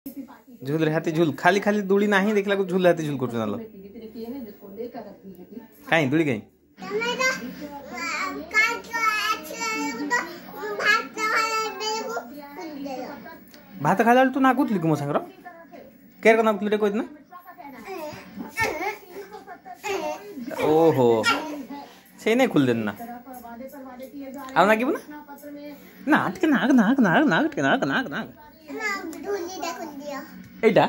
झूल रे हाथी झूल खाली खाली दूली नाही देखला को झूल हाथी झूल करछ नालो काई दूली काई भात खाला तू ना कुतली को मो संगरो केर को ना कुतली कोइ ना ओहो से नहीं खुल देना आव ना गिबना नाक के नाक नाक नाक नाक के नाक नाक नाक एटा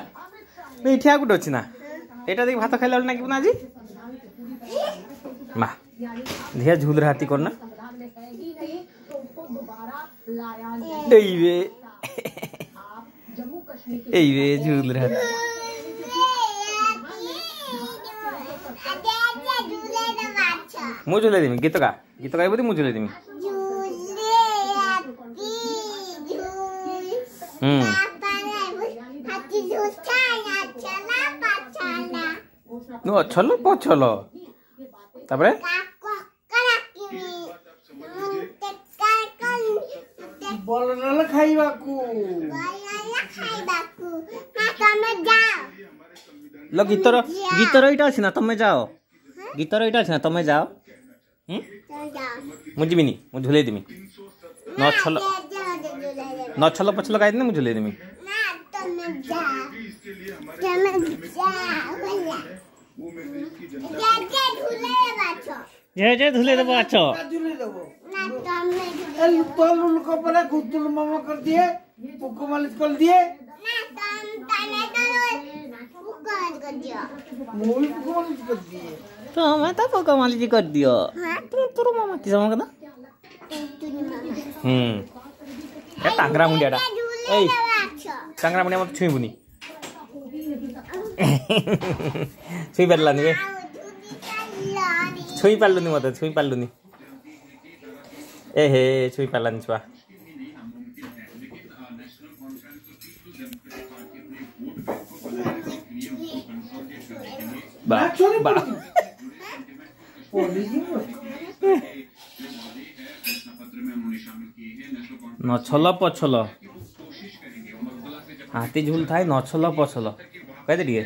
एठिया गुड अछि ना एटा देख भात खाइला ना गिबना जी मा धिया झूल रहती करना एवे झूल रहती मु झूले देमी गीत गाई बोली मु झूले देमी नो अच्छलो पछलो तापरे बोलला खाइबाकू लो गीतर इटा अछि ना तमे जाओ गीतर इटा अछि ना तमे जाओ मु जिमिनी मु झूले देमी न छलो पछलो गाई देनी मु झूले देमी जे झूले देबो अच्छो झूले देबो ना तमे लुल को परे गुदुल मामा कर दिए पुको मालिश कर दिए ना तमे कर दियो मोई पुको मालिश कर दिए तो मैं तो पुको मालिश कर दियो हां तोर मामा की समझ ना ए टांगरा मुंडियाडा ए टांगरा मुंडिया मत छुई बुनी छुई परलानी बे छुई पारलुनी मत छुई पारलुनी ए हे छुई पारलानी छुआ बा बा न छल पछल हाथी झूल थाए न छल पछल कह दे दिए